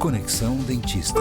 Conexão Dentista.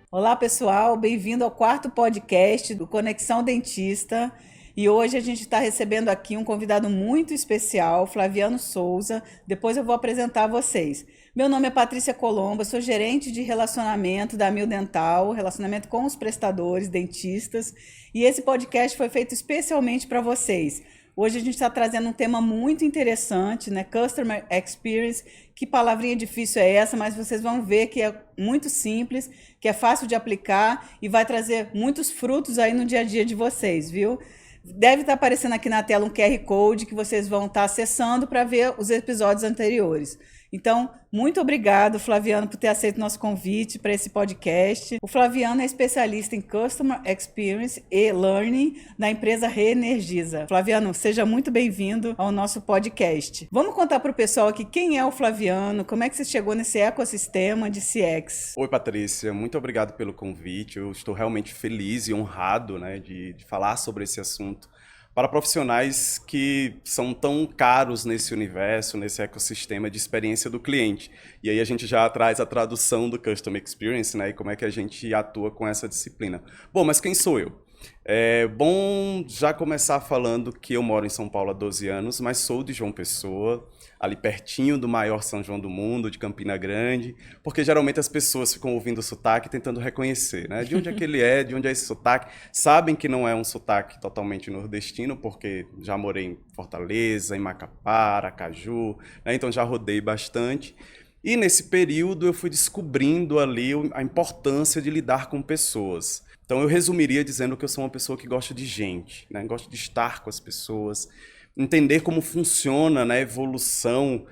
Olá pessoal, bem-vindo ao quarto podcast do Conexão Dentista. E hoje a gente está recebendo aqui um convidado muito especial, Flaviano Souza. Depois eu vou apresentar a vocês. Meu nome é Patrícia Colomba, sou gerente de relacionamento da Amil Dental, relacionamento com os prestadores, dentistas. E esse podcast foi feito especialmente para vocês. Hoje a gente está trazendo um tema muito interessante, né? Customer Experience. Que palavrinha difícil é essa, mas vocês vão ver que é muito simples, que é fácil de aplicar e vai trazer muitos frutos aí no dia a dia de vocês, viu? Deve estar aparecendo aqui na tela um QR Code que vocês vão estar acessando para ver os episódios anteriores. Então, muito obrigado, Flaviano, por ter aceito o nosso convite para esse podcast. O Flaviano é especialista em Customer Experience e Learning da empresa Reenergiza. Flaviano, seja muito bem-vindo ao nosso podcast. Vamos contar para o pessoal aqui quem é o Flaviano, como é que você chegou nesse ecossistema de CX. Oi, Patrícia, muito obrigado pelo convite. Eu estou realmente feliz e honrado, né, de falar sobre esse assunto para profissionais que são tão caros nesse universo, nesse ecossistema de experiência do cliente. E aí a gente já traz a tradução do Customer Experience, né, e como é que a gente atua com essa disciplina. Bom, mas quem sou eu? É bom já começar falando que eu moro em São Paulo há 12 anos, mas sou de João Pessoa, ali pertinho do maior São João do mundo, de Campina Grande, porque geralmente as pessoas ficam ouvindo o sotaque tentando reconhecer, né? De onde é que ele é, de onde é esse sotaque. Sabem que não é um sotaque totalmente nordestino, porque já morei em Fortaleza, em Macapá, Aracaju, né? Então já rodei bastante. E nesse período eu fui descobrindo ali a importância de lidar com pessoas. Então eu resumiria dizendo que eu sou uma pessoa que gosta de gente, né? Gosto de estar com as pessoas, entender como funciona, né, a evolução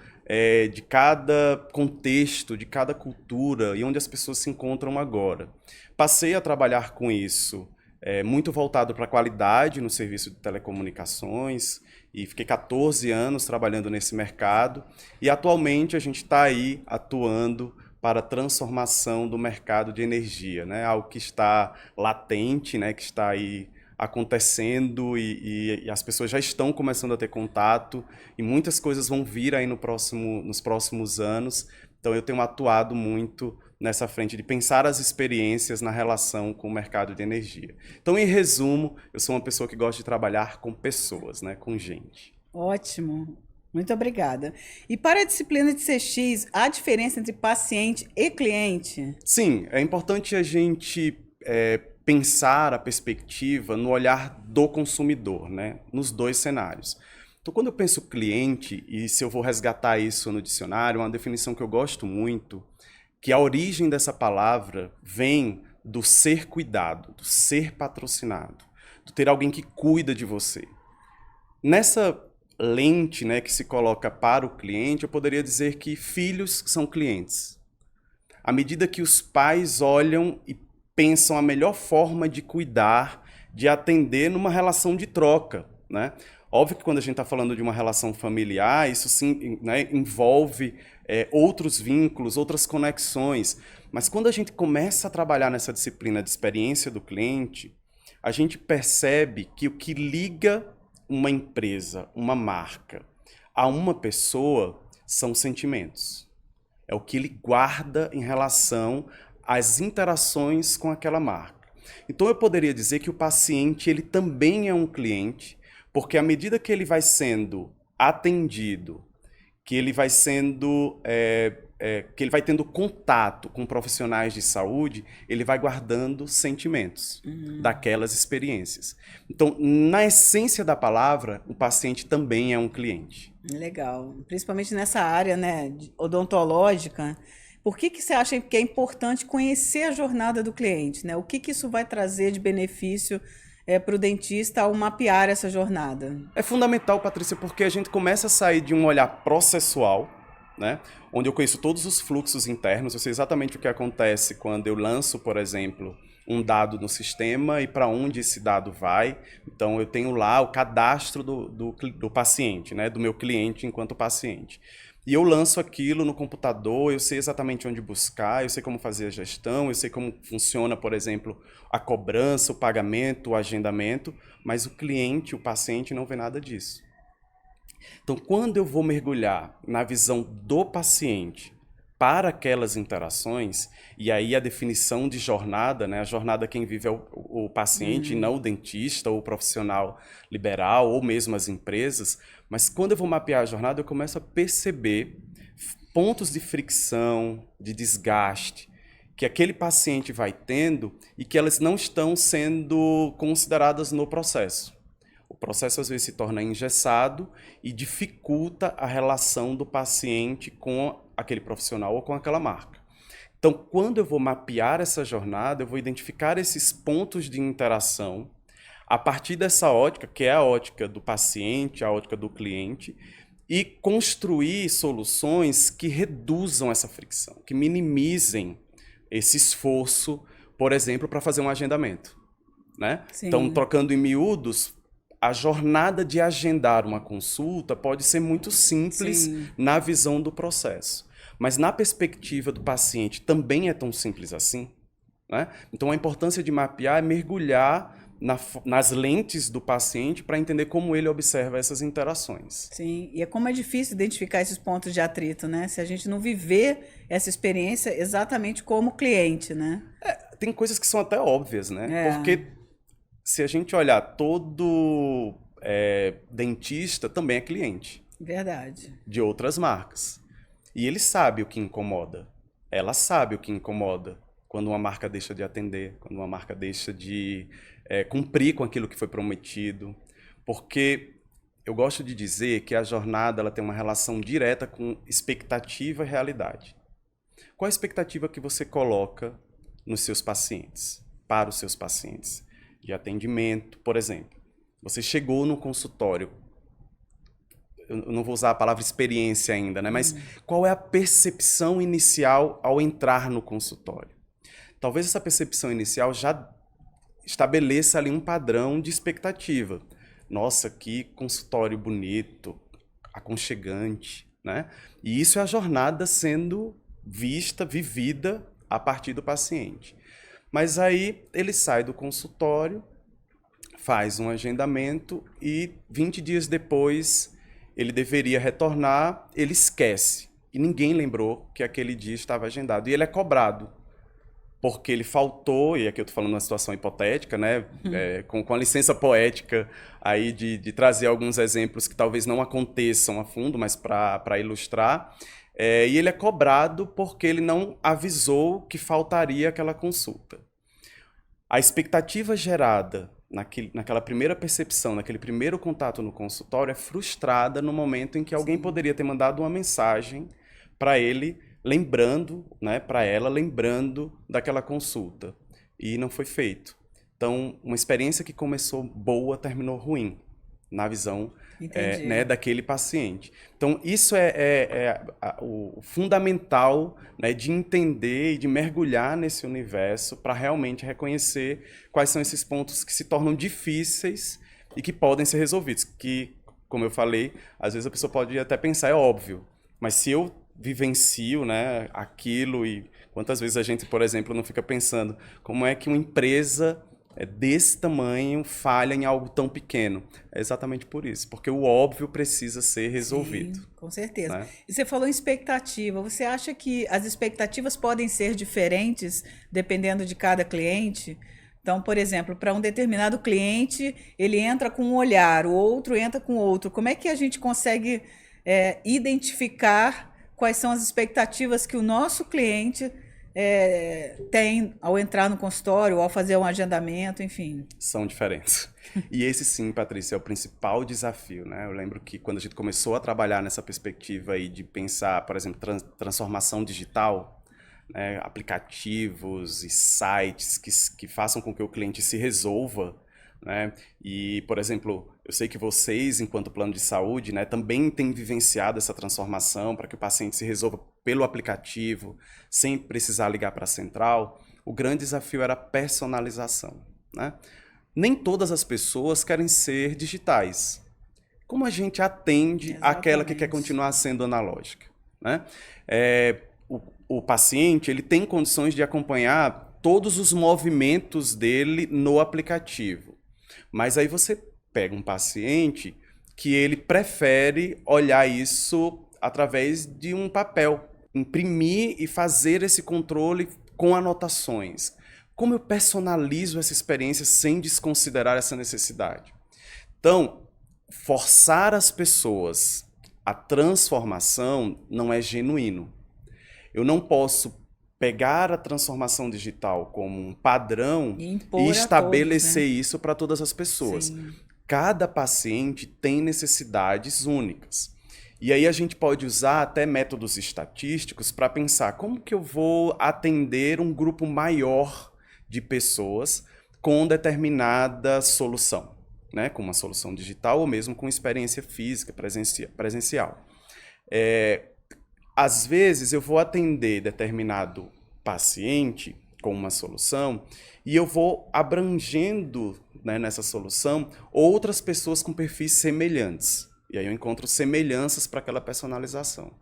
de cada contexto, de cada cultura e onde as pessoas se encontram agora. Passei a trabalhar com isso, muito voltado para a qualidade no serviço de telecomunicações e fiquei 14 anos trabalhando nesse mercado e atualmente a gente está aí atuando para a transformação do mercado de energia, né? Algo que está latente, né? Que está aí acontecendo e as pessoas já estão começando a ter contato e muitas coisas vão vir aí nos próximos anos. Então eu tenho atuado muito nessa frente de pensar as experiências na relação com o mercado de energia. Então, em resumo, eu sou uma pessoa que gosta de trabalhar com pessoas, né? Com gente. Ótimo. Muito obrigada. E para a disciplina de CX, há diferença entre paciente e cliente? Sim, é importante a gente pensar a perspectiva no olhar do consumidor, né? Nos dois cenários. Então, quando eu penso cliente, e se eu vou resgatar isso no dicionário, uma definição que eu gosto muito, que a origem dessa palavra vem do ser cuidado, do ser patrocinado, do ter alguém que cuida de você. Nessa lente, né, que se coloca para o cliente, eu poderia dizer que filhos são clientes. À medida que os pais olham e pensam a melhor forma de cuidar, de atender numa relação de troca, né? Óbvio que quando a gente está falando de uma relação familiar, isso sim, né, envolve outros vínculos, outras conexões. Mas quando a gente começa a trabalhar nessa disciplina de experiência do cliente, a gente percebe que o que liga uma empresa, uma marca, a uma pessoa são sentimentos. É o que ele guarda em relação às interações com aquela marca. Então eu poderia dizer que o paciente ele também é um cliente, porque à medida que ele vai sendo atendido, que ele vai sendo que ele vai tendo contato com profissionais de saúde, ele vai guardando sentimentos daquelas experiências. Então, na essência da palavra, o paciente também é um cliente. Legal. Principalmente nessa área, né, odontológica. Por que você acha que é importante conhecer a jornada do cliente, né? O que isso vai trazer de benefício para o dentista ao mapear essa jornada? É fundamental, Patrícia, porque a gente começa a sair de um olhar processual, né? Onde eu conheço todos os fluxos internos, eu sei exatamente o que acontece quando eu lanço, por exemplo, um dado no sistema e para onde esse dado vai. Então, eu tenho lá o cadastro do paciente, né? Do meu cliente enquanto paciente. E eu lanço aquilo no computador, eu sei exatamente onde buscar, eu sei como fazer a gestão, eu sei como funciona, por exemplo, a cobrança, o pagamento, o agendamento, mas o cliente, o paciente não vê nada disso. Então, quando eu vou mergulhar na visão do paciente para aquelas interações, e aí a definição de jornada, né? A jornada quem vive é o paciente, não o dentista, ou o profissional liberal, ou mesmo as empresas. Mas quando eu vou mapear a jornada, eu começo a perceber pontos de fricção, de desgaste, que aquele paciente vai tendo e que elas não estão sendo consideradas no processo. O processo às vezes se torna engessado e dificulta a relação do paciente com aquele profissional ou com aquela marca. Então, quando eu vou mapear essa jornada, eu vou identificar esses pontos de interação a partir dessa ótica, que é a ótica do paciente, a ótica do cliente, e construir soluções que reduzam essa fricção, que minimizem esse esforço, por exemplo, para fazer um agendamento, né? Então, trocando em miúdos, a jornada de agendar uma consulta pode ser muito simples na visão do processo. Mas na perspectiva do paciente também é tão simples assim, né? Então a importância de mapear é mergulhar nas lentes do paciente para entender como ele observa essas interações. Sim, e como é difícil identificar esses pontos de atrito, né? Se a gente não viver essa experiência exatamente como cliente, né? Tem coisas que são até óbvias, né? Porque se a gente olhar, todo dentista também é cliente. Verdade. De outras marcas. E ele sabe o que incomoda. Ela sabe o que incomoda quando uma marca deixa de atender, quando uma marca deixa de cumprir com aquilo que foi prometido. Porque eu gosto de dizer que a jornada ela tem uma relação direta com expectativa e realidade. Qual a expectativa que você coloca nos seus pacientes, para os seus pacientes? De atendimento, por exemplo. Você chegou no consultório, eu não vou usar a palavra experiência ainda, né? Mas qual é a percepção inicial ao entrar no consultório? Talvez essa percepção inicial já estabeleça ali um padrão de expectativa. Nossa, que consultório bonito, aconchegante, né? E isso é a jornada sendo vista, vivida a partir do paciente. Mas aí ele sai do consultório, faz um agendamento e 20 dias depois ele deveria retornar, ele esquece. E ninguém lembrou que aquele dia estava agendado. E ele é cobrado, porque ele faltou, e aqui eu estou falando uma situação hipotética, né? Com a licença poética aí de trazer alguns exemplos que talvez não aconteçam a fundo, mas para ilustrar. E ele é cobrado porque ele não avisou que faltaria aquela consulta. A expectativa gerada naquela primeira percepção, naquele primeiro contato no consultório, é frustrada no momento em que alguém poderia ter mandado uma mensagem para ele, lembrando, né, para ela, lembrando daquela consulta. E não foi feito. Então, uma experiência que começou boa, terminou ruim, na visão né, daquele paciente. Então, isso o fundamental, né, de entender e de mergulhar nesse universo para realmente reconhecer quais são esses pontos que se tornam difíceis e que podem ser resolvidos. Que, como eu falei, às vezes a pessoa pode até pensar, é óbvio, mas se eu vivencio, né, aquilo, e quantas vezes a gente, por exemplo, não fica pensando como é que uma empresa desse tamanho falha em algo tão pequeno. É exatamente por isso, porque o óbvio precisa ser resolvido. Sim, com certeza. Né? E você falou em expectativa. Você acha que as expectativas podem ser diferentes dependendo de cada cliente? Então, por exemplo, para um determinado cliente, ele entra com um olhar, o outro entra com outro. Como é que a gente consegue identificar quais são as expectativas que o nosso cliente tem ao entrar no consultório, ou ao fazer um agendamento, enfim? São diferentes. E esse sim, Patrícia, é o principal desafio, né? Eu lembro que quando a gente começou a trabalhar nessa perspectiva aí de pensar, por exemplo, transformação digital, né? Aplicativos e sites que façam com que o cliente se resolva, né? E, por exemplo, eu sei que vocês, enquanto plano de saúde, né, também têm vivenciado essa transformação para que o paciente se resolva pelo aplicativo, sem precisar ligar para a central. O grande desafio era a personalização, né? Nem todas as pessoas querem ser digitais. Como a gente atende aquela que quer continuar sendo analógica, né? O paciente ele tem condições de acompanhar todos os movimentos dele no aplicativo. Mas aí você pega um paciente que ele prefere olhar isso através de um papel, imprimir e fazer esse controle com anotações. Como eu personalizo essa experiência sem desconsiderar essa necessidade? Então, forçar as pessoas à transformação não é genuíno. Eu não posso pegar a transformação digital como um padrão e estabelecer isso para todas as pessoas. Sim. Cada paciente tem necessidades únicas. E aí a gente pode usar até métodos estatísticos para pensar como que eu vou atender um grupo maior de pessoas com determinada solução, né? Com uma solução digital ou mesmo com experiência física, presencial. Às vezes eu vou atender determinado paciente com uma solução e eu vou abrangendo, né, nessa solução outras pessoas com perfis semelhantes. E aí eu encontro semelhanças para aquela personalização.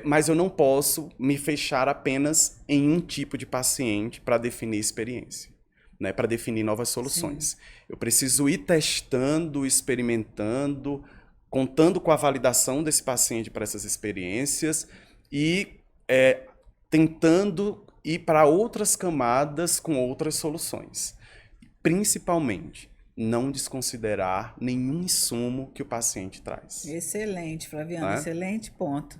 Mas eu não posso me fechar apenas em um tipo de paciente para definir experiência, né, para definir novas soluções. Sim. Eu preciso ir testando, experimentando, contando com a validação desse paciente para essas experiências e tentando ir para outras camadas com outras soluções. Principalmente, não desconsiderar nenhum insumo que o paciente traz. Excelente, Flaviano, excelente ponto.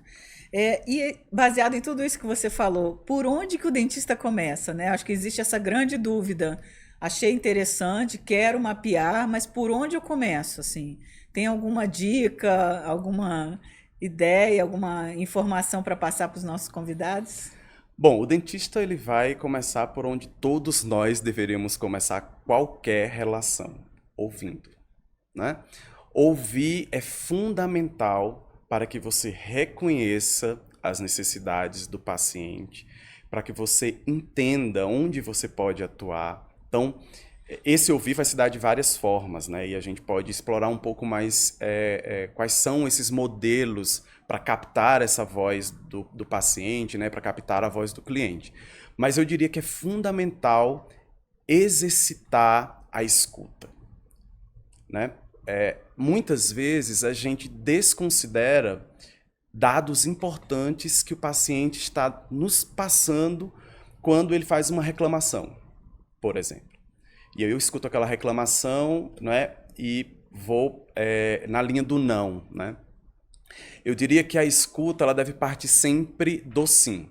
E baseado em tudo isso que você falou, por onde que o dentista começa, né? Acho que existe essa grande dúvida. Achei interessante, quero mapear, mas por onde eu começo, assim? Tem alguma dica, alguma ideia, alguma informação para passar para os nossos convidados? Bom, o dentista ele vai começar por onde todos nós deveríamos começar qualquer relação, ouvindo, né? Ouvir é fundamental para que você reconheça as necessidades do paciente, para que você entenda onde você pode atuar. Então, esse ouvir vai se dar de várias formas, né? E a gente pode explorar um pouco mais quais são esses modelos para captar essa voz do paciente, né? Para captar a voz do cliente. Mas eu diria que é fundamental exercitar a escuta, né? Muitas vezes a gente desconsidera dados importantes que o paciente está nos passando quando ele faz uma reclamação, por exemplo. E aí eu escuto aquela reclamação, né, e vou na linha do não, né? Eu diria que a escuta ela deve partir sempre do sim.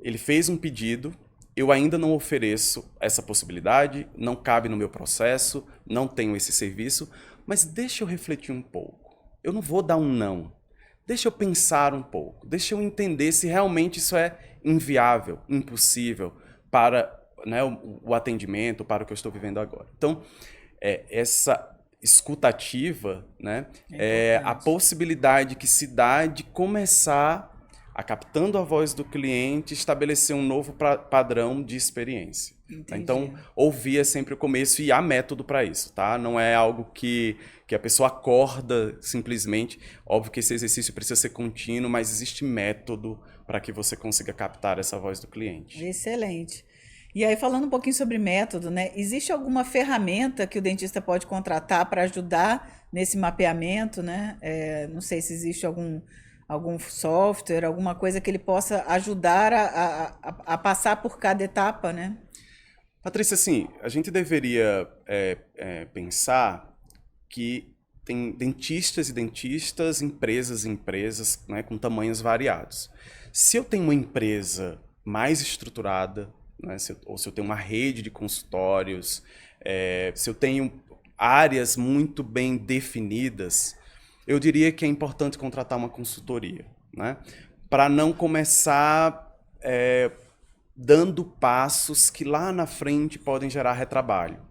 Ele fez um pedido, eu ainda não ofereço essa possibilidade, não cabe no meu processo, não tenho esse serviço, mas deixa eu refletir um pouco. Eu não vou dar um não. Deixa eu pensar um pouco, deixa eu entender se realmente isso é inviável, impossível para, né, o atendimento, para o que eu estou vivendo agora. Então, essa escutativa, né, é a possibilidade que se dá de começar a, captando a voz do cliente, estabelecer um novo padrão de experiência. Entendi. Então, ouvir é sempre o começo e há método para isso, tá? Não é algo que a pessoa acorda simplesmente. Óbvio que esse exercício precisa ser contínuo, mas existe método para que você consiga captar essa voz do cliente. Excelente. E aí, falando um pouquinho sobre método, né? Existe alguma ferramenta que o dentista pode contratar para ajudar nesse mapeamento, né? Não sei se existe algum software, alguma coisa que ele possa ajudar a passar por cada etapa, né? Patrícia, assim, a gente deveria pensar que tem dentistas e dentistas, empresas e empresas, né, com tamanhos variados. Se eu tenho uma empresa mais estruturada, né, ou se eu tenho uma rede de consultórios, se eu tenho áreas muito bem definidas, eu diria que é importante contratar uma consultoria, né, para não começar dando passos que lá na frente podem gerar retrabalho.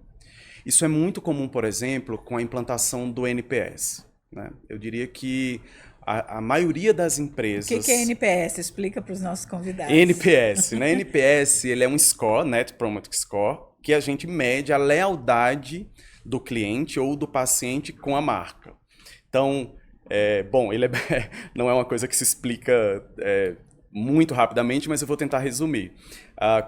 Isso é muito comum, por exemplo, com a implantação do NPS, né? Eu diria que a maioria das empresas... O que é NPS? Explica para os nossos convidados. NPS, né? NPS, ele é um score, Net Promoter Score, que a gente mede a lealdade do cliente ou do paciente com a marca. Então, bom, ele não é uma coisa que se explica muito rapidamente, mas eu vou tentar resumir.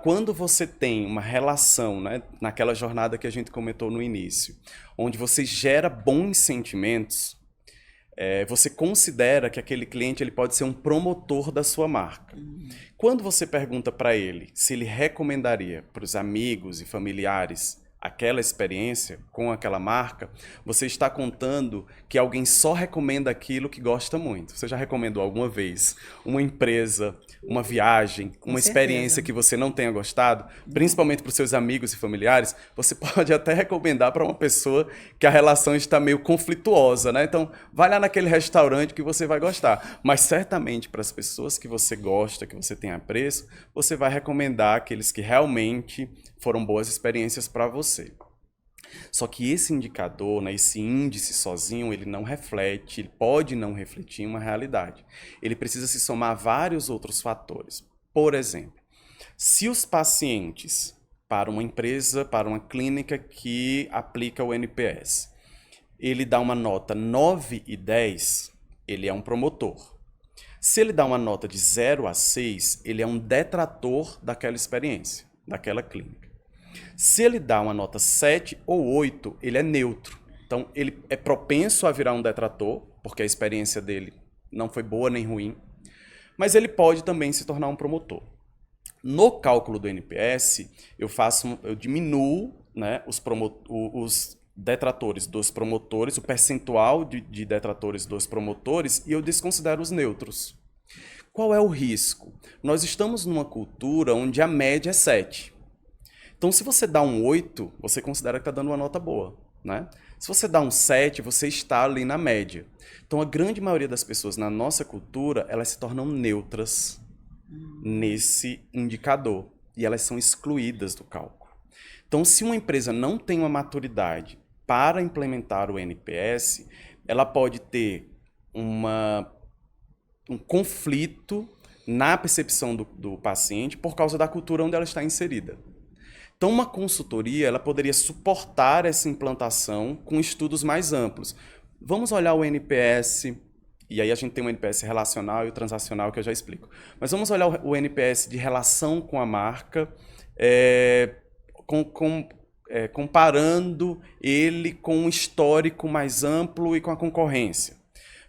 Quando você tem uma relação, né, naquela jornada que a gente comentou no início, onde você gera bons sentimentos, você considera que aquele cliente ele pode ser um promotor da sua marca. Quando você pergunta para ele se ele recomendaria para os amigos e familiares aquela experiência com aquela marca, você está contando que alguém só recomenda aquilo que gosta muito. Você já recomendou alguma vez uma empresa, uma viagem, uma experiência que você não tenha gostado, principalmente para os seus amigos e familiares? Você pode até recomendar para uma pessoa que a relação está meio conflituosa, né? Então, vai lá naquele restaurante que você vai gostar. Mas certamente para as pessoas que você gosta, que você tem apreço, você vai recomendar aqueles que realmente foram boas experiências para você. Só que esse indicador, né, esse índice sozinho, ele não reflete, ele pode não refletir uma realidade. Ele precisa se somar a vários outros fatores. Por exemplo, se os pacientes, para uma empresa, para uma clínica que aplica o NPS, ele dá uma nota 9 e 10, ele é um promotor. Se ele dá uma nota de 0 a 6, ele é um detrator daquela experiência, daquela clínica. Se ele dá uma nota 7 ou 8, ele é neutro. Então, ele é propenso a virar um detrator, porque a experiência dele não foi boa nem ruim, mas ele pode também se tornar um promotor. No cálculo do NPS, eu diminuo, né, os detratores dos promotores, o percentual de detratores dos promotores, e eu desconsidero os neutros. Qual é o risco? Nós estamos numa cultura onde a média é 7. Então, se você dá um 8, você considera que está dando uma nota boa, né? Se você dá um 7, você está ali na média. Então, a grande maioria das pessoas na nossa cultura, elas se tornam neutras nesse indicador. E elas são excluídas do cálculo. Então, se uma empresa não tem uma maturidade para implementar o NPS, ela pode ter um conflito na percepção do paciente por causa da cultura onde ela está inserida. Então, uma consultoria ela poderia suportar essa implantação com estudos mais amplos. Vamos olhar o NPS, e aí a gente tem o NPS relacional e o transacional que eu já explico. Mas vamos olhar o NPS de relação com a marca, comparando ele com um histórico mais amplo e com a concorrência.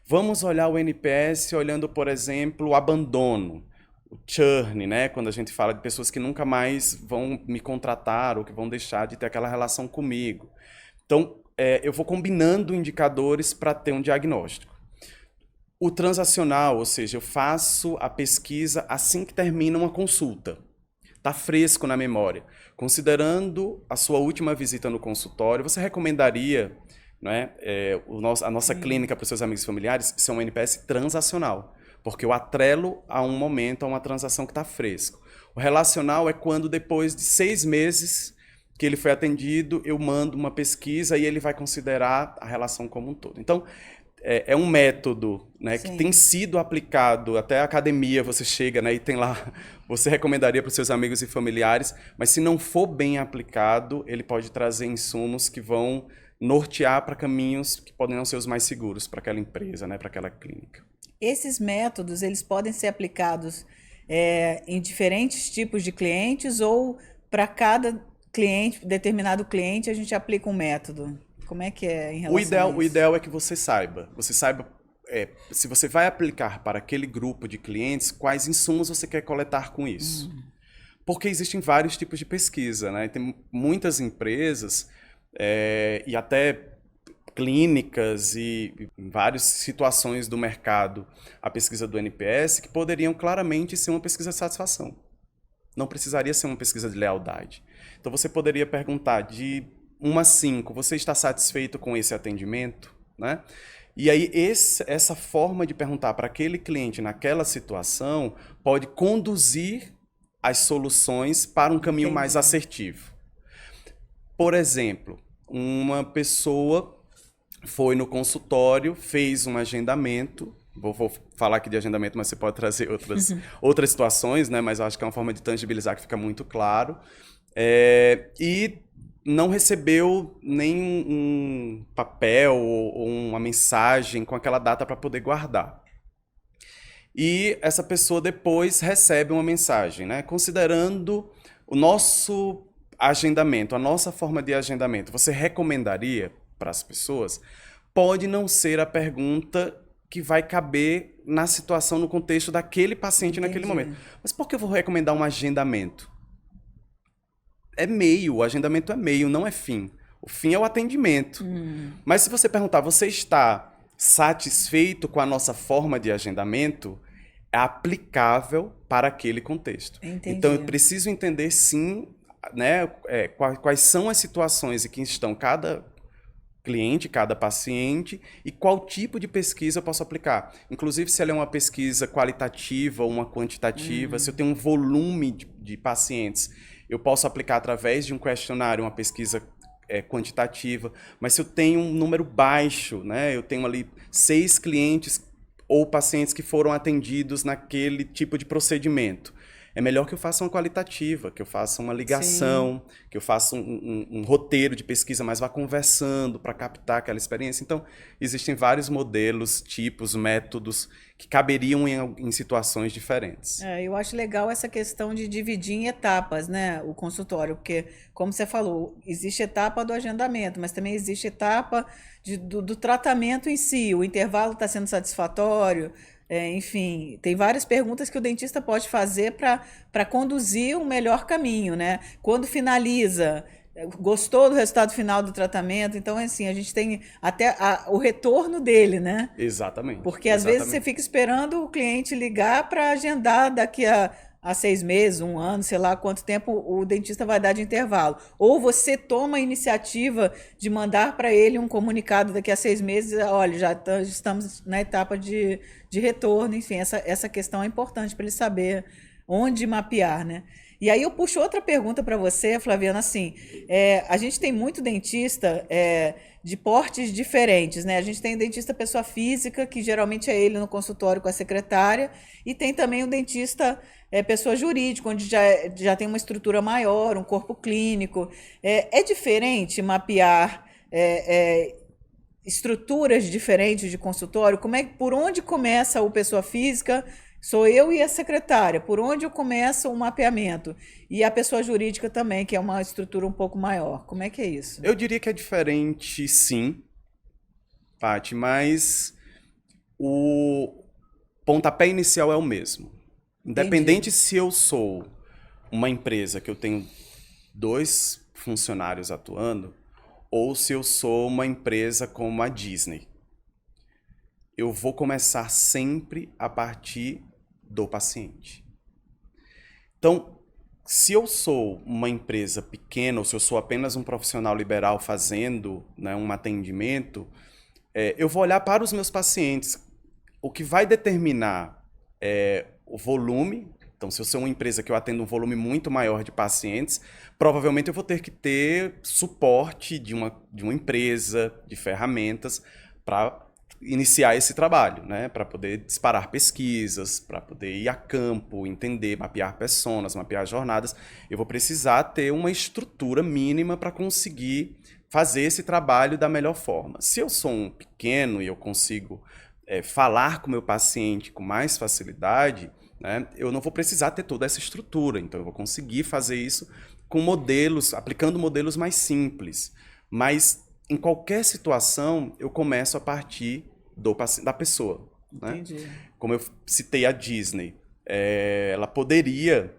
Vamos olhar o NPS olhando, por exemplo, o abandono. O churn, né? Quando a gente fala de pessoas que nunca mais vão me contratar ou que vão deixar de ter aquela relação comigo. Então, eu vou combinando indicadores para ter um diagnóstico. O transacional, ou seja, eu faço a pesquisa assim que termina uma consulta. Está fresco na memória. Considerando a sua última visita no consultório, você recomendaria, né, a nossa clínica para os seus amigos e familiares ser um NPS transacional? Porque eu atrelo a um momento, a uma transação que está fresco. O relacional é quando depois de 6 meses que ele foi atendido, eu mando uma pesquisa e ele vai considerar a relação como um todo. Então, é um método, né, que tem sido aplicado, até a academia você chega, né, e tem lá, você recomendaria para os seus amigos e familiares, mas se não for bem aplicado, ele pode trazer insumos que vão nortear para caminhos que podem não ser os mais seguros para aquela empresa, né, para aquela clínica. Esses métodos, eles podem ser aplicados em diferentes tipos de clientes ou para cada cliente, determinado cliente, a gente aplica um método? Como é que é em relação a isso? O ideal é que você saiba se você vai aplicar para aquele grupo de clientes, quais insumos você quer coletar com isso. Porque existem vários tipos de pesquisa, né? Tem muitas empresas e até clínicas e em várias situações do mercado, a pesquisa do NPS, que poderiam claramente ser uma pesquisa de satisfação. Não precisaria ser uma pesquisa de lealdade. Então você poderia perguntar de 1 a 5, você está satisfeito com esse atendimento? Né? E aí essa forma de perguntar para aquele cliente naquela situação pode conduzir as soluções para um caminho mais assertivo. Por exemplo, uma pessoa foi no consultório, fez um agendamento, vou falar aqui de agendamento, mas você pode trazer outras situações, né? Mas eu acho que é uma forma de tangibilizar que fica muito claro, e não recebeu nem um papel ou uma mensagem com aquela data para poder guardar. e essa pessoa depois recebe uma mensagem, né? Considerando o nosso agendamento, a nossa forma de agendamento, você recomendaria para as pessoas? Pode não ser a pergunta que vai caber na situação, no contexto daquele paciente naquele momento. Mas por que eu vou recomendar um agendamento? É meio, o agendamento é meio, não é fim. O fim é o atendimento. Mas se você perguntar, você está satisfeito com a nossa forma de agendamento? É aplicável para aquele contexto. Entendi. Então eu preciso entender sim, né, quais são as situações em que estão cada cliente, cada paciente e qual tipo de pesquisa eu posso aplicar. Inclusive se ela é uma pesquisa qualitativa ou uma quantitativa, se eu tenho um volume de pacientes, eu posso aplicar através de um questionário, uma pesquisa quantitativa, mas se eu tenho um número baixo, né, eu tenho ali 6 clientes ou pacientes que foram atendidos naquele tipo de procedimento, é melhor que eu faça uma qualitativa, que eu faça uma ligação, que eu faça um roteiro de pesquisa, mas vá conversando para captar aquela experiência. Então, existem vários modelos, tipos, métodos que caberiam em situações diferentes. Eu acho legal essa questão de dividir em etapas, né, o consultório, porque, como você falou, existe etapa do agendamento, mas também existe etapa do tratamento em si, o intervalo está sendo satisfatório. Enfim, tem várias perguntas que o dentista pode fazer para conduzir um melhor caminho, né? Quando finaliza, gostou do resultado final do tratamento, então assim, a gente tem até o retorno dele, né? Exatamente. Porque às vezes você fica esperando o cliente ligar para agendar daqui a 6 meses, 1 ano, sei lá quanto tempo o dentista vai dar de intervalo. Ou você toma a iniciativa de mandar para ele um comunicado daqui a 6 meses, olha, já estamos na etapa de retorno, enfim, essa questão é importante para ele saber onde mapear, né? E aí eu puxo outra pergunta para você, Flaviana, assim, a gente tem muito dentista de portes diferentes, né? A gente tem o dentista pessoa física, que geralmente é ele no consultório com a secretária, e tem também o dentista pessoa jurídica, onde já tem uma estrutura maior, um corpo clínico. É diferente mapear estruturas diferentes de consultório? Por onde começa o pessoa física? Sou eu e a secretária. Por onde eu começo o mapeamento? E a pessoa jurídica também, que é uma estrutura um pouco maior. Como é que é isso? Eu diria que é diferente, sim, Paty, mas o pontapé inicial é o mesmo. Independente se eu sou uma empresa que eu tenho 2 funcionários atuando, ou se eu sou uma empresa como a Disney, eu vou começar sempre a partir do paciente. Então, se eu sou uma empresa pequena, ou se eu sou apenas um profissional liberal fazendo, né, um atendimento, eu vou olhar para os meus pacientes. O que vai determinar o volume. Então, se eu sou uma empresa que eu atendo um volume muito maior de pacientes, provavelmente eu vou ter que ter suporte de uma empresa, de ferramentas, para iniciar esse trabalho, né? Para poder disparar pesquisas, para poder ir a campo, entender, mapear personas, mapear jornadas. Eu vou precisar ter uma estrutura mínima para conseguir fazer esse trabalho da melhor forma. Se eu sou um pequeno e eu consigo falar com o meu paciente com mais facilidade, né, eu não vou precisar ter toda essa estrutura. Então, eu vou conseguir fazer isso com modelos, aplicando modelos mais simples. Mas, em qualquer situação, eu começo a partir da pessoa. Né? Entendi. Como eu citei a Disney, ela poderia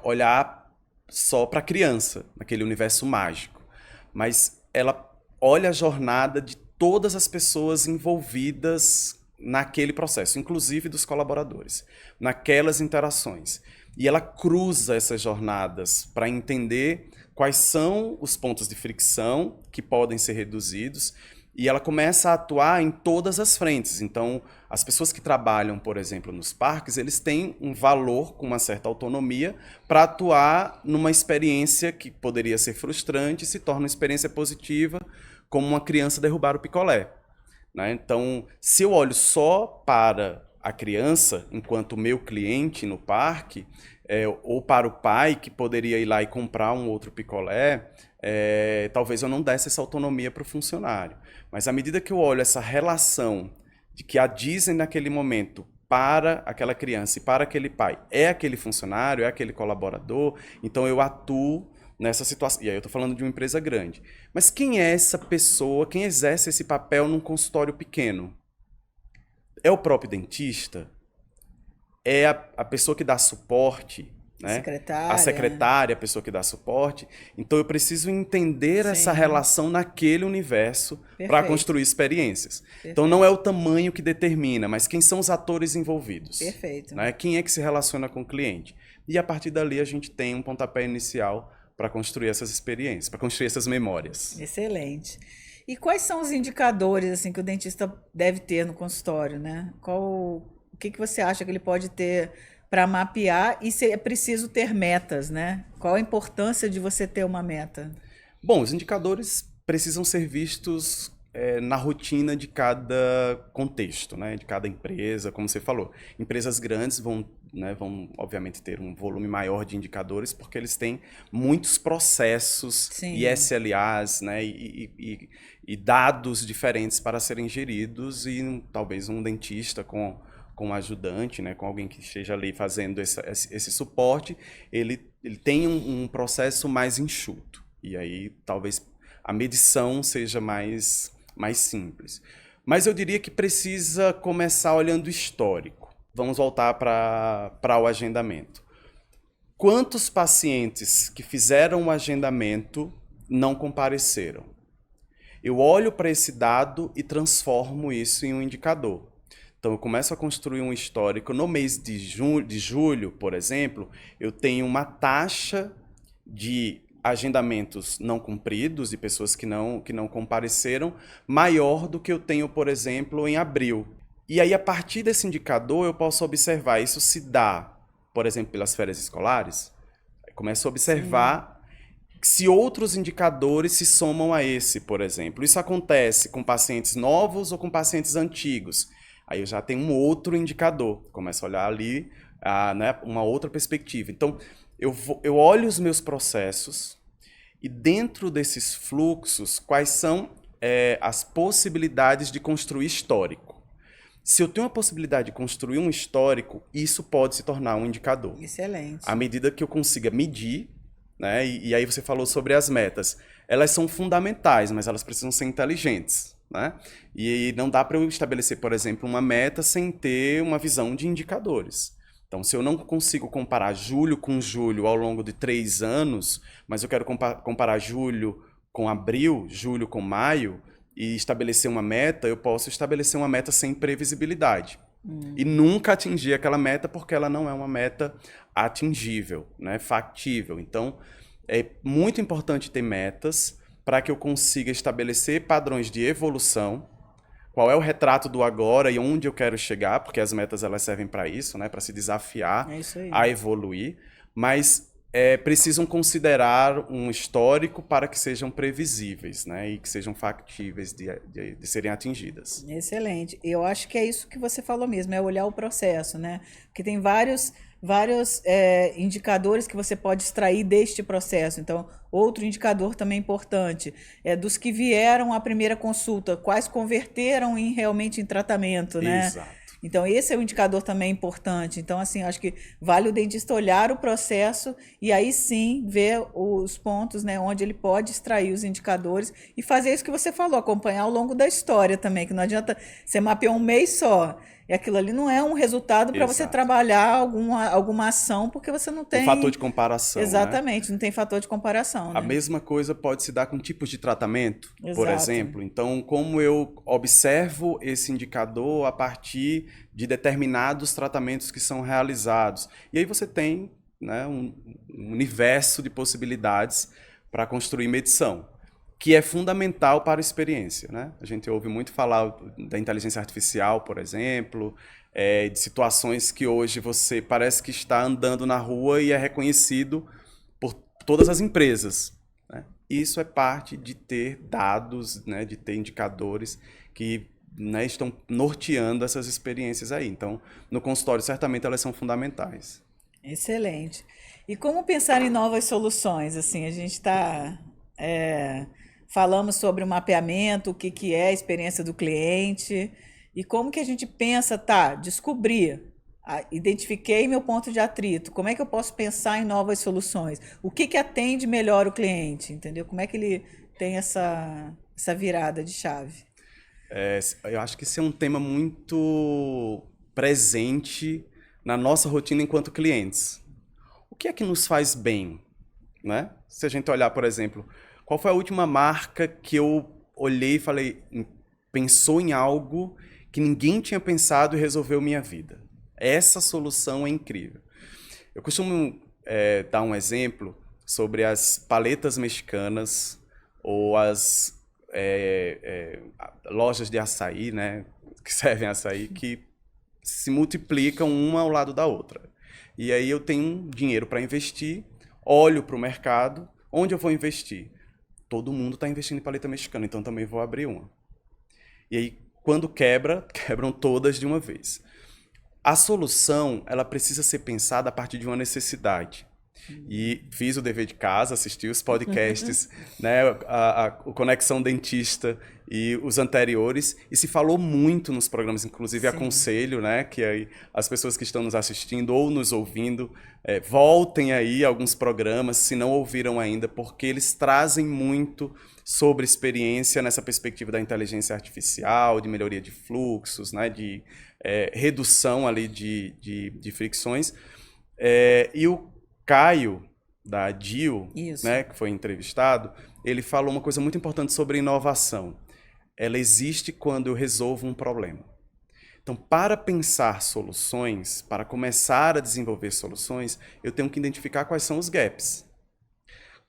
olhar só para a criança, naquele universo mágico. Mas ela olha a jornada de todas as pessoas envolvidas naquele processo, inclusive dos colaboradores, naquelas interações. E ela cruza essas jornadas para entender quais são os pontos de fricção que podem ser reduzidos, e ela começa a atuar em todas as frentes. Então, as pessoas que trabalham, por exemplo, nos parques, eles têm um valor com uma certa autonomia para atuar numa experiência que poderia ser frustrante e se torna uma experiência positiva, como uma criança derrubar o picolé. Né? Então, se eu olho só para a criança, enquanto meu cliente no parque, ou para o pai que poderia ir lá e comprar um outro picolé, talvez eu não desse essa autonomia para o funcionário. Mas à medida que eu olho essa relação de que a Disney naquele momento para aquela criança e para aquele pai é aquele funcionário, é aquele colaborador, então eu atuo nessa situação. E aí eu estou falando de uma empresa grande. Mas quem é essa pessoa, quem exerce esse papel num consultório pequeno? É o próprio dentista? É a pessoa que dá suporte? Né? A secretária, a pessoa que dá suporte. Então eu preciso entender essa relação naquele universo para construir experiências. Perfeito. Então não é o tamanho que determina, mas quem são os atores envolvidos. Perfeito. Né? Quem é que se relaciona com o cliente. E a partir dali a gente tem um pontapé inicial para construir essas experiências, para construir essas memórias. Excelente. E quais são os indicadores assim que o dentista deve ter no consultório, né? O que você acha que ele pode ter para mapear e se é preciso ter metas, né? Qual a importância de você ter uma meta? Bom, os indicadores precisam ser vistos na rotina de cada contexto, né? De cada empresa, como você falou. Empresas grandes vão, obviamente, ter um volume maior de indicadores porque eles têm muitos processos e SLAs, né? E dados diferentes para serem geridos e talvez um dentista com um ajudante, né, com alguém que esteja ali fazendo esse suporte, ele tem um processo mais enxuto. E aí talvez a medição seja mais simples. Mas eu diria que precisa começar olhando o histórico. Vamos voltar para o agendamento. Quantos pacientes que fizeram o agendamento não compareceram? Eu olho para esse dado e transformo isso em um indicador. Então, eu começo a construir um histórico. No mês de julho, por exemplo, eu tenho uma taxa de agendamentos não cumpridos, de pessoas que não compareceram, maior do que eu tenho, por exemplo, em abril. E aí, a partir desse indicador, eu posso observar. Isso se dá, por exemplo, pelas férias escolares. Eu começo a observar se outros indicadores se somam a esse, por exemplo. Isso acontece com pacientes novos ou com pacientes antigos. Aí eu já tenho um outro indicador, começo a olhar ali uma outra perspectiva. Então, eu olho os meus processos e dentro desses fluxos, quais são as possibilidades de construir histórico. Se eu tenho a possibilidade de construir um histórico, isso pode se tornar um indicador. Excelente. À medida que eu consiga medir, né? E aí você falou sobre as metas. Elas são fundamentais, mas elas precisam ser inteligentes. Né? E não dá para eu estabelecer, por exemplo, uma meta sem ter uma visão de indicadores. Então, se eu não consigo comparar julho com julho ao longo de 3 anos, mas eu quero comparar julho com abril, julho com maio, e estabelecer uma meta, eu posso estabelecer uma meta sem previsibilidade. E nunca atingir aquela meta porque ela não é uma meta atingível, né? Factível. Então, é muito importante ter metas para que eu consiga estabelecer padrões de evolução, qual é o retrato do agora e onde eu quero chegar, porque as metas elas servem para isso, né? Para se desafiar a evoluir, mas precisam considerar um histórico para que sejam previsíveis, né? E que sejam factíveis de serem atingidas. Excelente. Eu acho que é isso que você falou mesmo, é olhar o processo, né? Porque tem vários indicadores que você pode extrair deste processo. Então, outro indicador também importante é dos que vieram à primeira consulta, quais converteram realmente em tratamento, né? Exato. Então, esse é um indicador também importante. Então, assim, acho que vale o dentista olhar o processo e aí sim ver os pontos, né, onde ele pode extrair os indicadores e fazer isso que você falou, acompanhar ao longo da história também, que não adianta você mapear um mês só. E aquilo ali não é um resultado para você trabalhar alguma ação, porque você não tem... Um fator de comparação. Exatamente, né? Não tem fator de comparação. A né? mesma coisa pode se dar com tipos de tratamento, Exato. Por exemplo. Então, como eu observo esse indicador a partir de determinados tratamentos que são realizados. E aí você tem, né, um universo de possibilidades para construir medição, que é fundamental para a experiência. Né? A gente ouve muito falar da inteligência artificial, por exemplo, de situações que hoje você parece que está andando na rua e é reconhecido por todas as empresas. Né? Isso é parte de ter dados, né, de ter indicadores que, né, estão norteando essas experiências aí. Então, no consultório, certamente, elas são fundamentais. Excelente. E como pensar em novas soluções? Assim, a gente está... falamos sobre o mapeamento, o que é a experiência do cliente, E como que a gente pensa, tá, descobri, identifiquei meu ponto de atrito, como é que eu posso pensar em novas soluções? O que que atende melhor o cliente, entendeu? Como é que ele tem essa virada de chave? Eu acho que esse é um tema muito presente na nossa rotina enquanto clientes. O que é que nos faz bem, né? Se a gente olhar, por exemplo, qual foi a última marca que eu olhei e falei, pensou em algo que ninguém tinha pensado e resolveu minha vida? Essa solução é incrível. Eu costumo dar um exemplo sobre as paletas mexicanas ou as lojas de açaí, né, que servem açaí, que se multiplicam uma ao lado da outra. E aí eu tenho dinheiro para investir, olho para o mercado, onde eu vou investir? Todo mundo está investindo em paleta mexicana, então também vou abrir uma. E aí, quando quebram todas de uma vez. A solução, ela precisa ser pensada a partir de uma necessidade. E fiz o dever de casa, assisti os podcasts, né, o Conexão Dentista e os anteriores, e se falou muito nos programas, inclusive Sim. aconselho, né, que aí as pessoas que estão nos assistindo ou nos ouvindo, voltem aí a alguns programas, se não ouviram ainda, porque eles trazem muito sobre experiência nessa perspectiva da inteligência artificial, de melhoria de fluxos, né, de redução ali de fricções. E o Caio, da DIO, né, que foi entrevistado, ele falou uma coisa muito importante sobre inovação. Ela existe quando eu resolvo um problema. Então, para pensar soluções, para começar a desenvolver soluções, eu tenho que identificar quais são os gaps.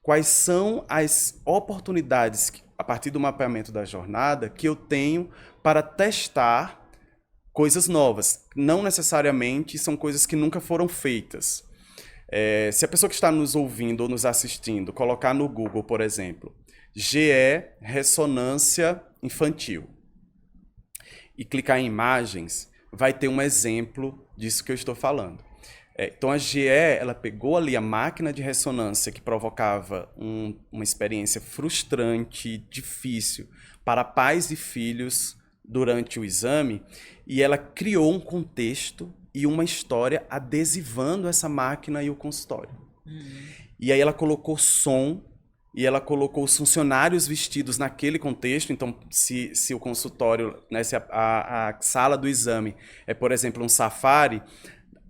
Quais são as oportunidades, a partir do mapeamento da jornada, que eu tenho para testar coisas novas. Não necessariamente são coisas que nunca foram feitas. Se a pessoa que está nos ouvindo ou nos assistindo colocar no Google, por exemplo, GE ressonância infantil e clicar em imagens, vai ter um exemplo disso que eu estou falando. Então a GE, ela pegou ali a máquina de ressonância que provocava uma experiência frustrante, difícil para pais e filhos durante o exame, e ela criou um contexto e uma história adesivando essa máquina e o consultório. E aí ela colocou som e ela colocou os funcionários vestidos naquele contexto. Então, se o consultório, né, se a sala do exame é, por exemplo, um safari,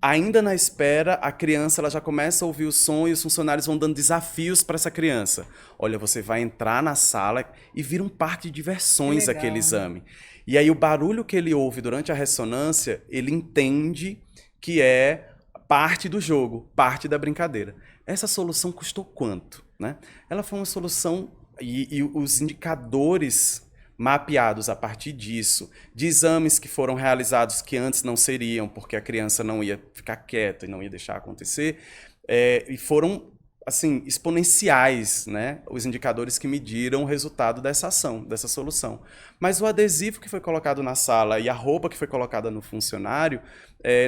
ainda na espera, a criança ela já começa a ouvir o som e os funcionários vão dando desafios para essa criança. Olha, você vai entrar na sala e vira um parque de diversões aquele exame. E aí o barulho que ele ouve durante a ressonância, ele entende que é parte do jogo, parte da brincadeira. Essa solução custou quanto, né? Ela foi uma solução e os indicadores mapeados a partir disso, de exames que foram realizados que antes não seriam, porque a criança não ia ficar quieta e não ia deixar acontecer, e foram assim, exponenciais, né? Os indicadores que mediram o resultado dessa ação, dessa solução. Mas o adesivo que foi colocado na sala e a roupa que foi colocada no funcionário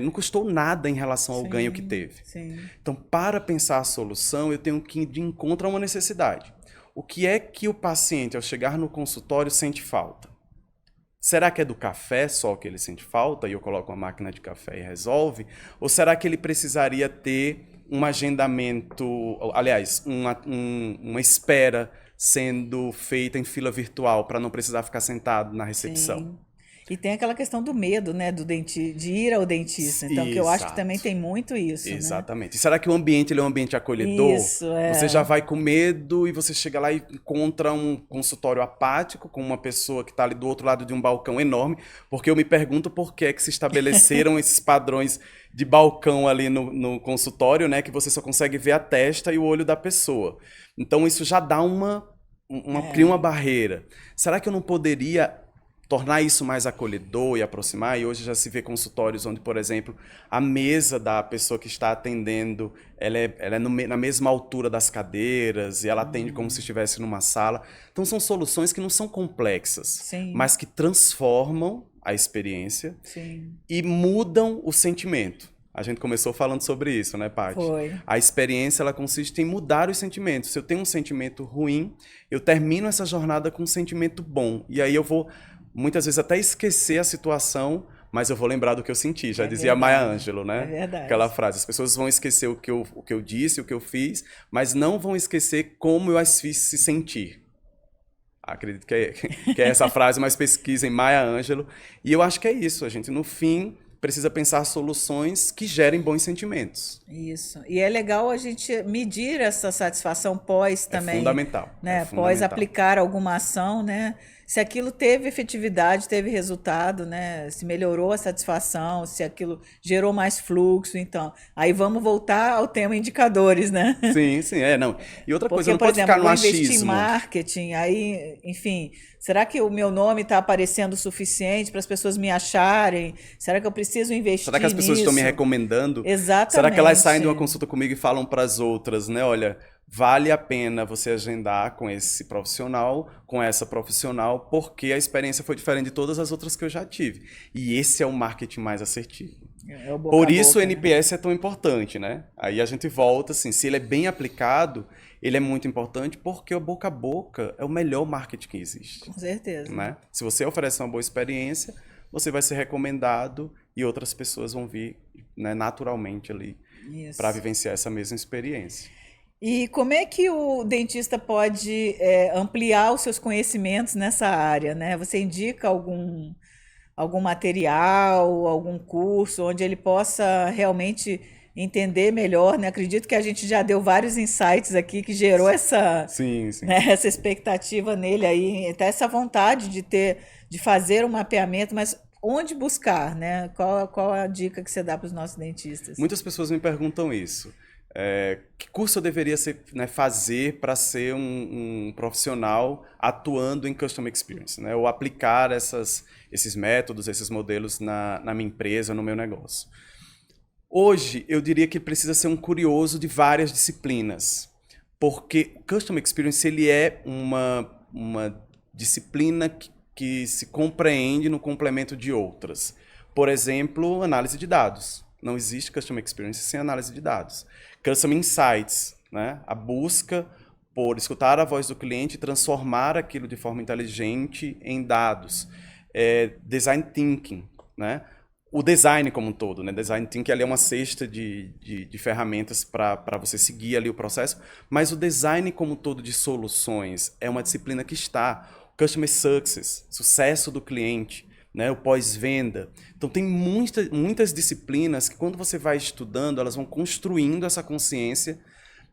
não custou nada em relação ao ganho que teve. Sim. Então, para pensar a solução, eu tenho que ir de encontro a uma necessidade. O que é que o paciente, ao chegar no consultório, sente falta? Será que é do café só que ele sente falta e eu coloco uma máquina de café e resolve? Ou será que ele precisaria ter um agendamento, aliás, uma espera sendo feita em fila virtual para não precisar ficar sentado na recepção? Sim. E tem aquela questão do medo, né, de ir ao dentista. Então, que eu acho que também tem muito isso, Exatamente. E será que o ambiente ele é um ambiente acolhedor? Isso, Você já vai com medo e você chega lá e encontra um consultório apático com uma pessoa que está ali do outro lado de um balcão enorme, porque eu me pergunto por que é que se estabeleceram esses padrões de balcão ali no consultório, né, que você só consegue ver a testa e o olho da pessoa. Então isso já dá cria uma barreira. Será que eu não poderia tornar isso mais acolhedor e aproximar? E hoje já se vê consultórios onde, por exemplo, a mesa da pessoa que está atendendo, ela é na mesma altura das cadeiras e ela atende como se estivesse numa sala. Então são soluções que não são complexas, mas que transformam a experiência e mudam o sentimento. A gente começou falando sobre isso, né, Paty? Foi. A experiência, ela consiste em mudar os sentimentos. Se eu tenho um sentimento ruim, eu termino essa jornada com um sentimento bom. E aí eu vou muitas vezes até esquecer a situação, mas eu vou lembrar do que eu senti. Já dizia verdade, Maya Angelou, né? É verdade. Aquela frase, as pessoas vão esquecer o que eu disse, o que eu fiz, mas não vão esquecer como eu as fiz se sentir. Acredito que é essa frase, mas pesquisem Maya Angelou. E eu acho que é isso, a gente, no fim, precisa pensar soluções que gerem bons sentimentos. Isso. E é legal a gente medir essa satisfação pós também. É fundamental. Né? É Pós fundamental. aplicar alguma ação, né? Se aquilo teve efetividade, teve resultado, né? Se melhorou a satisfação, se aquilo gerou mais fluxo, então. Aí vamos voltar ao tema indicadores, né? Sim, não. E outra coisa, Porque, não por pode exemplo, ficar no vou investir em achismo. marketing, aí, enfim, será que o meu nome está aparecendo o suficiente para as pessoas me acharem? Será que eu preciso investir Será que as pessoas estão me recomendando? Exatamente. Será que elas saem de uma consulta comigo e falam para as outras, né? Olha, vale a pena você agendar com esse profissional, com essa profissional, porque a experiência foi diferente de todas as outras que eu já tive. E esse é o marketing mais assertivo. É o boca Por a isso boca, o NPS é tão importante, né? Aí a gente volta, assim, se ele é bem aplicado, ele é muito importante porque o boca a boca é o melhor marketing que existe. Com certeza. Né? Se você oferece uma boa experiência, você vai ser recomendado e outras pessoas vão vir, né, naturalmente ali para vivenciar essa mesma experiência. E como é que o dentista pode ampliar os seus conhecimentos nessa área, né? Você indica algum material, algum curso onde ele possa realmente entender melhor, né? Acredito que a gente já deu vários insights aqui que gerou essa, Sim. né, essa expectativa nele aí, até essa vontade de fazer um mapeamento, mas onde buscar, né? Qual a dica que você dá para os nossos dentistas? Muitas pessoas me perguntam isso. Que curso eu deveria fazer para ser um profissional atuando em Customer Experience, né? Ou aplicar esses métodos, esses modelos na minha empresa, no meu negócio. Hoje, eu diria que precisa ser um curioso de várias disciplinas, porque o Customer Experience ele é uma disciplina que se compreende no complemento de outras. Por exemplo, análise de dados. Não existe Customer Experience sem análise de dados. Customer Insights, né? A busca por escutar a voz do cliente e transformar aquilo de forma inteligente em dados. Design Thinking, né? O design como um todo, né? Design Thinking ali é uma cesta de ferramentas para você seguir ali o processo, mas o design como um todo de soluções é uma disciplina que está. Customer Success, sucesso do cliente, né? O pós-venda. Então tem muitas disciplinas que quando você vai estudando, elas vão construindo essa consciência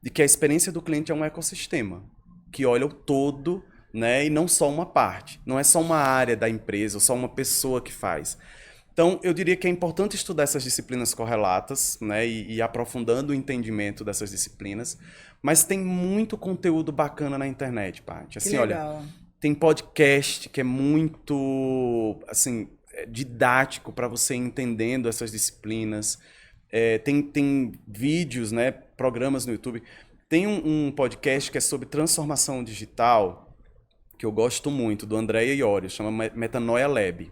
de que a experiência do cliente é um ecossistema, que olha o todo, né? E não só uma parte. Não é só uma área da empresa, ou só uma pessoa que faz. Então, eu diria que é importante estudar essas disciplinas correlatas, né, e aprofundando o entendimento dessas disciplinas, mas tem muito conteúdo bacana na internet, Paty. Assim, olha, tem podcast que é muito, assim, didático para você ir entendendo essas disciplinas. Tem vídeos, né, programas no YouTube. Tem um podcast que é sobre transformação digital, que eu gosto muito, do André Iorio, chama Metanoia Lab.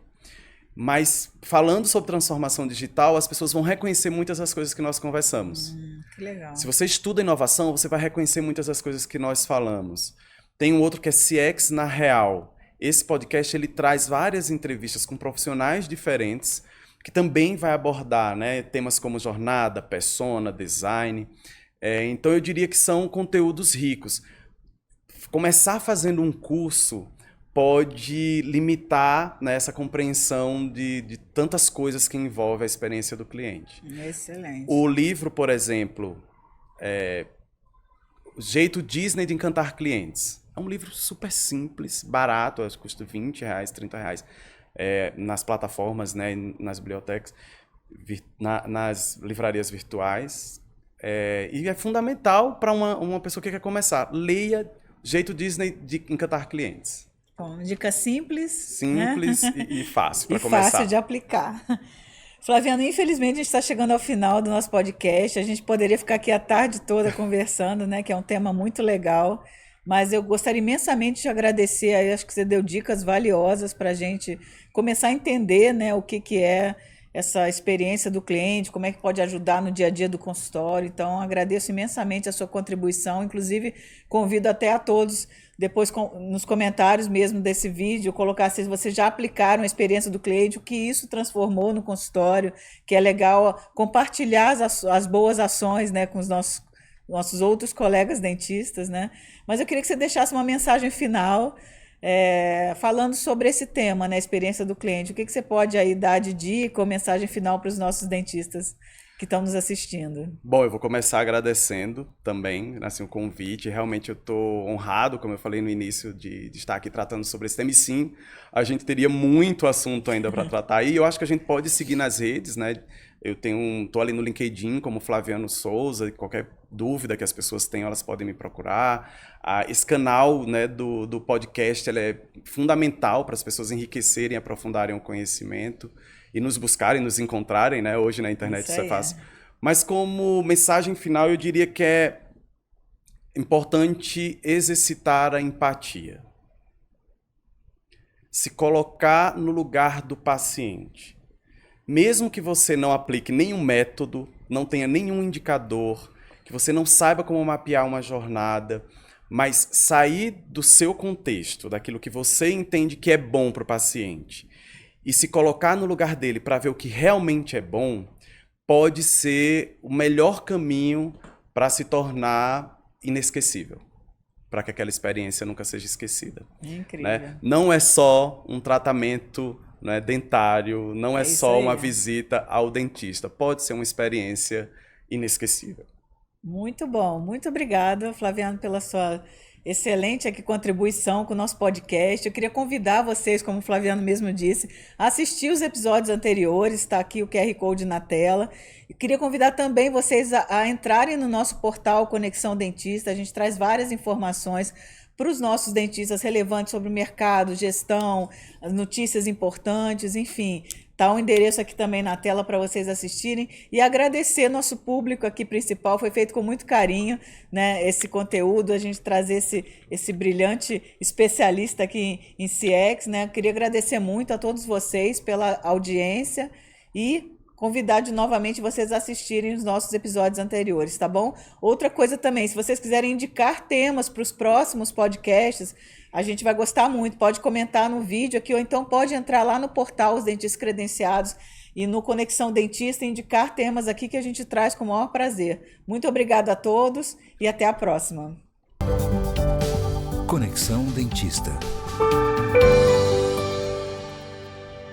Mas, falando sobre transformação digital, as pessoas vão reconhecer muitas das coisas que nós conversamos. Que legal. Se você estuda inovação, você vai reconhecer muitas das coisas que nós falamos. Tem um outro que é CX na Real. Esse podcast ele traz várias entrevistas com profissionais diferentes, que também vai abordar, né, temas como jornada, persona, design. Então, eu diria que são conteúdos ricos. Começar fazendo um curso pode limitar, né, essa compreensão de tantas coisas que envolvem a experiência do cliente. Excelente. O livro, por exemplo, O Jeito Disney de Encantar Clientes. É um livro super simples, barato, acho que custa R$20, R$30, nas plataformas, né, nas bibliotecas, nas livrarias virtuais. E é fundamental para uma pessoa que quer começar. Leia Jeito Disney de Encantar Clientes. Bom, dica simples. Simples, né? e fácil para começar. E fácil de aplicar. Flaviano, infelizmente a gente está chegando ao final do nosso podcast. A gente poderia ficar aqui a tarde toda conversando, né? Que é um tema muito legal. Mas eu gostaria imensamente de agradecer. Aí acho que você deu dicas valiosas para a gente começar a entender, né, o que é essa experiência do cliente, como é que pode ajudar no dia a dia do consultório. Então, agradeço imensamente a sua contribuição, inclusive convido até a todos, depois nos comentários mesmo desse vídeo, colocar se vocês já aplicaram a experiência do cliente, o que isso transformou no consultório, que é legal compartilhar as boas ações, né, com os nossos outros colegas dentistas, né? Mas eu queria que você deixasse uma mensagem final, falando sobre esse tema, né, a experiência do cliente. O que você pode aí dar de dica ou mensagem final para os nossos dentistas que estão nos assistindo? Bom, eu vou começar agradecendo também, assim, o convite. Realmente eu estou honrado, como eu falei no início, de estar aqui tratando sobre esse tema. E sim, a gente teria muito assunto ainda para tratar. E eu acho que a gente pode seguir nas redes, né? Estou ali no LinkedIn como Flaviano Souza, qualquer dúvida que as pessoas tenham, elas podem me procurar. Esse canal, né, do podcast, ele é fundamental para as pessoas enriquecerem, aprofundarem o conhecimento e nos buscarem, nos encontrarem, né? Hoje na internet isso é fácil. Mas como mensagem final, eu diria que é importante exercitar a empatia. Se colocar no lugar do paciente. Mesmo que você não aplique nenhum método, não tenha nenhum indicador, que você não saiba como mapear uma jornada, mas sair do seu contexto, daquilo que você entende que é bom para o paciente, e se colocar no lugar dele para ver o que realmente é bom, pode ser o melhor caminho para se tornar inesquecível, para que aquela experiência nunca seja esquecida. Incrível. Né? Não é só um tratamento, né, dentário, não é só uma visita ao dentista, pode ser uma experiência inesquecível. Muito bom, muito obrigada, Flaviano, pela sua excelente aqui contribuição com o nosso podcast. Eu queria convidar vocês, como o Flaviano mesmo disse, a assistir os episódios anteriores, está aqui o QR Code na tela. Eu queria convidar também vocês a entrarem no nosso portal Conexão Dentista, a gente traz várias informações para os nossos dentistas relevantes sobre o mercado, gestão, as notícias importantes, enfim. Está o endereço aqui também na tela para vocês assistirem e agradecer nosso público aqui principal, foi feito com muito carinho, né, esse conteúdo, a gente trazer esse brilhante especialista aqui em CX, né. Eu queria agradecer muito a todos vocês pela audiência e convidar novamente vocês a assistirem os nossos episódios anteriores, tá bom? Outra coisa também, se vocês quiserem indicar temas para os próximos podcasts, a gente vai gostar muito. Pode comentar no vídeo aqui, ou então pode entrar lá no portal Os Dentistas Credenciados e no Conexão Dentista e indicar temas aqui que a gente traz com o maior prazer. Muito obrigada a todos e até a próxima. Conexão Dentista.